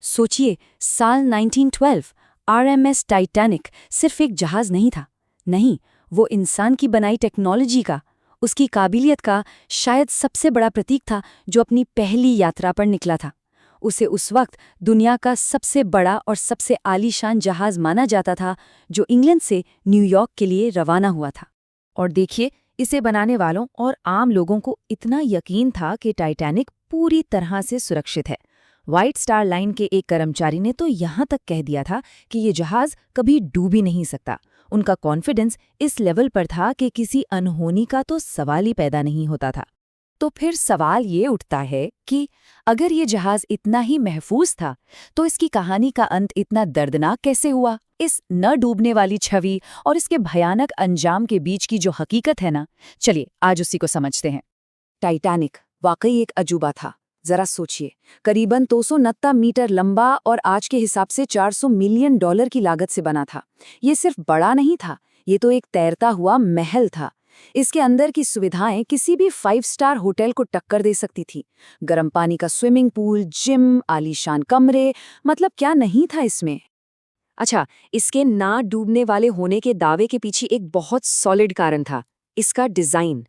सोचिए, साल 1912 RMS Titanic सिर्फ एक जहाज नहीं था। नहीं, वो इंसान की बनाई टेक्नोलॉजी का, उसकी काबिलियत का शायद सबसे बड़ा प्रतीक था जो अपनी पहली यात्रा पर निकला था। उसे उस वक्त दुनिया का सबसे बड़ा और सबसे आलीशान जहाज माना जाता था, जो इंग्लैंड से न्यूयॉर्क के लिए रवाना हुआ था। और देखिए, इसे बनाने वालों और आम लोगों को इतना यकीन था कि टाइटैनिक पूरी तरह से सुरक्षित है। व्हाइट स्टार लाइन के एक कर्मचारी ने तो यहाँ तक कह दिया था कि ये जहाज कभी डूब ही नहीं सकता। उनका कॉन्फिडेंस इस लेवल पर था कि किसी अनहोनी का तो सवाल ही पैदा नहीं होता था। तो फिर सवाल ये उठता है कि अगर ये जहाज इतना ही महफूज था, तो इसकी कहानी का अंत इतना दर्दनाक कैसे हुआ? इस न डूबने वाली छवि और इसके भयानक अंजाम के बीच की जो हकीकत है ना, चलिए आज उसी को समझते हैं। टाइटैनिक वाकई एक अजूबा था। जरा सोचिए, करीबन 269 मीटर लंबा और आज के हिसाब से $400 मिलियन की लागत से बना था। ये सिर्फ बड़ा नहीं था, ये तो एक तैरता हुआ महल था। इसके अंदर की सुविधाएं किसी भी 5 स्टार होटल को टक्कर दे सकती थी। गर्म पानी का स्विमिंग पूल, जिम, आलीशान कमरे, मतलब क्या नहीं था इसमें। अच्छा, इसके ना डूबने वाले होने के दावे के पीछे एक बहुत सॉलिड कारण था, इसका डिजाइन।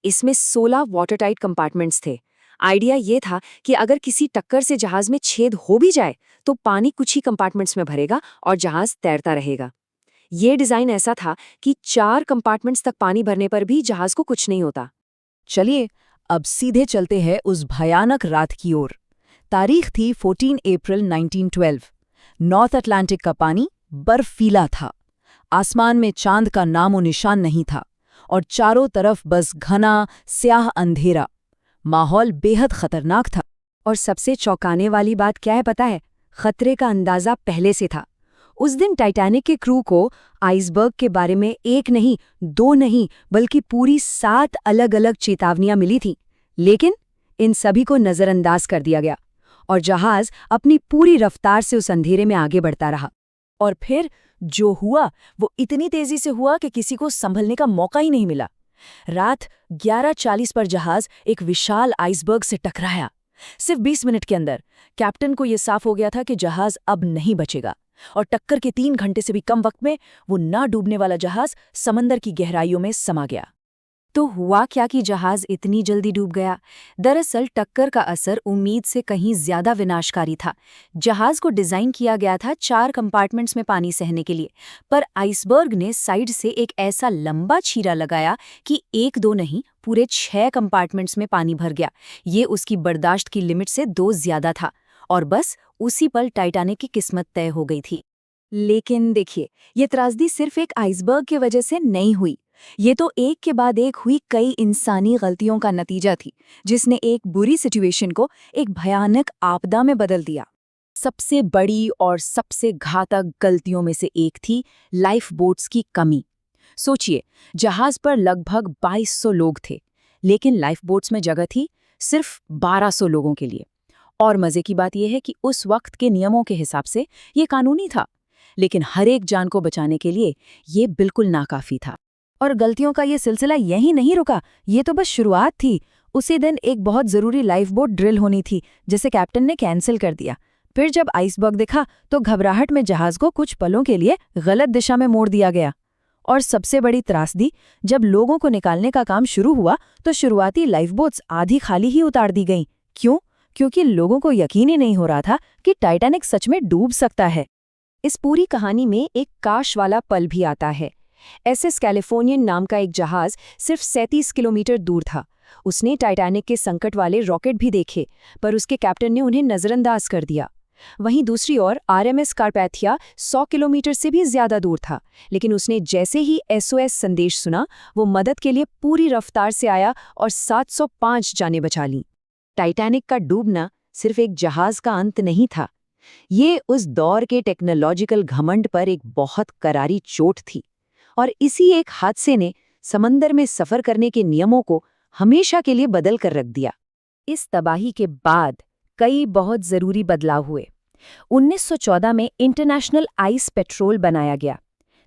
इसमें 16 वाटरटाइट कंपार्टमेंट्स थे। आइडिया ये था कि अगर किसी टक्कर से जहाज में छेद हो भी जाए, तो पानी कुछ ही कंपार्टमेंट्स में भरेगा और जहाज तैरता रहेगा। ये डिजाइन ऐसा था कि 4 कंपार्टमेंट्स तक पानी भरने पर भी जहाज को कुछ नहीं होता। चलिए, अब सीधे चलते हैं उस भयानक रात की ओर। तारीख थी 14 अप्रैल 1912। नॉर्थ अटलांटिक का पानी बर्फीला था। आसमान में चांद का नामो निशान नहीं था और चारों तरफ बस घना स्याह अंधेरा। माहौल बेहद खतरनाक था। और सबसे चौंकाने वाली बात क्या है पता है? खतरे का अंदाजा पहले से था। उस दिन टाइटैनिक के क्रू को आइसबर्ग के बारे में एक नहीं, 2 नहीं, बल्कि पूरी 7 अलग-अलग चेतावनियां मिली थीं। लेकिन इन सभी को नजरअंदाज कर दिया गया और जहाज अपनी पूरी रफ्तार से उस अंधेरे में आगे बढ़ता रहा। और फिर जो हुआ वो इतनी तेजी से हुआ कि किसी को संभलने का मौका ही नहीं मिला। रात 11:40 पर जहाज एक विशाल आइसबर्ग से टकराया। सिर्फ 20 मिनट के अंदर कैप्टन को यह साफ हो गया था कि जहाज अब नहीं बचेगा और टक्कर के 3 घंटे से भी कम वक्त में वो ना डूबने वाला जहाज समंदर की गहराइयों में समा गया। तो हुआ क्या कि जहाज इतनी जल्दी डूब गया? दरअसल टक्कर का असर उम्मीद से कहीं ज्यादा विनाशकारी था। जहाज को डिजाइन किया गया था 4 कंपार्टमेंट्स में पानी सहने के लिए, पर आइसबर्ग ने साइड से एक ऐसा लंबा चीरा लगाया कि 1-2 नहीं, पूरे 6 कंपार्टमेंट्स में पानी भर गया। ये उसकी बर्दाश्त की लिमिट से 2 ज्यादा था और बस उसी पल टाइटैनिक की किस्मत तय हो गई थी। लेकिन देखिए, ये त्रासदी सिर्फ एक आइसबर्ग की वजह से नहीं हुई। ये तो एक के बाद एक हुई कई इंसानी गलतियों का नतीजा थी, जिसने एक बुरी सिचुएशन को एक भयानक आपदा में बदल दिया। सबसे बड़ी और सबसे घातक गलतियों में से एक थी लाइफ बोट्स की कमी। सोचिए, जहाज पर लगभग 2200 लोग थे, लेकिन लाइफ बोट्स में जगह थी सिर्फ 1200 लोगों के लिए। और मजे की बात यह है कि उस वक्त के नियमों के हिसाब से ये कानूनी था, लेकिन हर एक जान को बचाने के लिए ये बिल्कुल नाकाफी था। और गलतियों का ये सिलसिला यहीं नहीं रुका, ये तो बस शुरुआत थी। उसी दिन एक बहुत जरूरी लाइफ बोट ड्रिल होनी थी, जिसे कैप्टन ने कैंसिल कर दिया। फिर जब आइसबर्ग दिखा तो घबराहट में जहाज को कुछ पलों के लिए गलत दिशा में मोड़ दिया गया। और सबसे बड़ी त्रासदी, जब लोगों को निकालने का काम शुरू हुआ तो शुरुआती लाइफ बोट्स आधी खाली ही उतार दी गईं। क्यों? क्योंकि लोगों को यकीन ही नहीं हो रहा था कि टाइटैनिक सच में डूब सकता है। इस पूरी कहानी में एक काश वाला पल भी आता है। एसएस कैलिफोर्नियन नाम का एक जहाज सिर्फ 37 किलोमीटर दूर था। उसने टाइटैनिक के संकट वाले रॉकेट भी देखे, पर उसके कैप्टन ने उन्हें नजरअंदाज कर दिया। वहीं दूसरी ओर आरएमएस कारपैथिया 100 किलोमीटर से भी ज्यादा दूर था, लेकिन उसने जैसे ही एसओएस संदेश सुना, वो मदद के लिए पूरी रफ्तार से आया और 705 जानें बचा लीं। टाइटैनिक का डूबना सिर्फ एक जहाज का अंत नहीं था, ये उस दौर के टेक्नोलॉजिकल घमंड पर एक बहुत करारी चोट थी। और इसी एक हादसे ने समंदर में सफर करने के नियमों को हमेशा के लिए बदल कर रख दिया। इस तबाही के बाद कई बहुत जरूरी बदलाव हुए। 1914 में इंटरनेशनल आइस पेट्रोल बनाया गया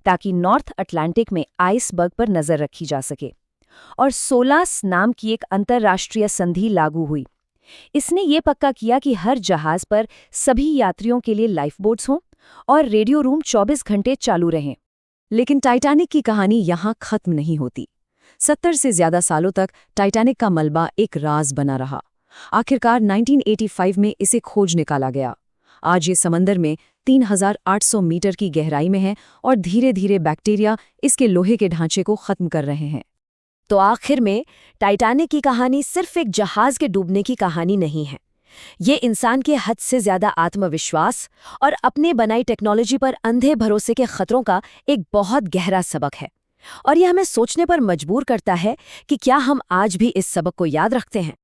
ताकि नॉर्थ अटलांटिक में आइसबर्ग पर नजर रखी जा सके। और 16 नाम की एक अंतर्राष्ट्रीय संधि लागू हुई। इसने ये पक्का किया कि हर जहाज पर सभी यात्रियों के लिए लाइफ बोट्स हों और रेडियो रूम 24 घंटे चालू रहें। लेकिन टाइटैनिक की कहानी यहाँ खत्म नहीं होती। 70 से ज्यादा सालों तक टाइटैनिक का मलबा एक राज बना रहा। आखिरकार 1985 में इसे खोज निकाला गया। आज ये समंदर में 3800 मीटर की गहराई में है और धीरे धीरे बैक्टीरिया इसके लोहे के ढांचे को खत्म कर रहे हैं। तो आखिर में टाइटैनिक की कहानी सिर्फ एक जहाज के डूबने की कहानी नहीं है। ये इंसान के हद से ज्यादा आत्मविश्वास और अपने बनाई टेक्नोलॉजी पर अंधे भरोसे के खतरों का एक बहुत गहरा सबक है। और यह हमें सोचने पर मजबूर करता है कि क्या हम आज भी इस सबक को याद रखते हैं।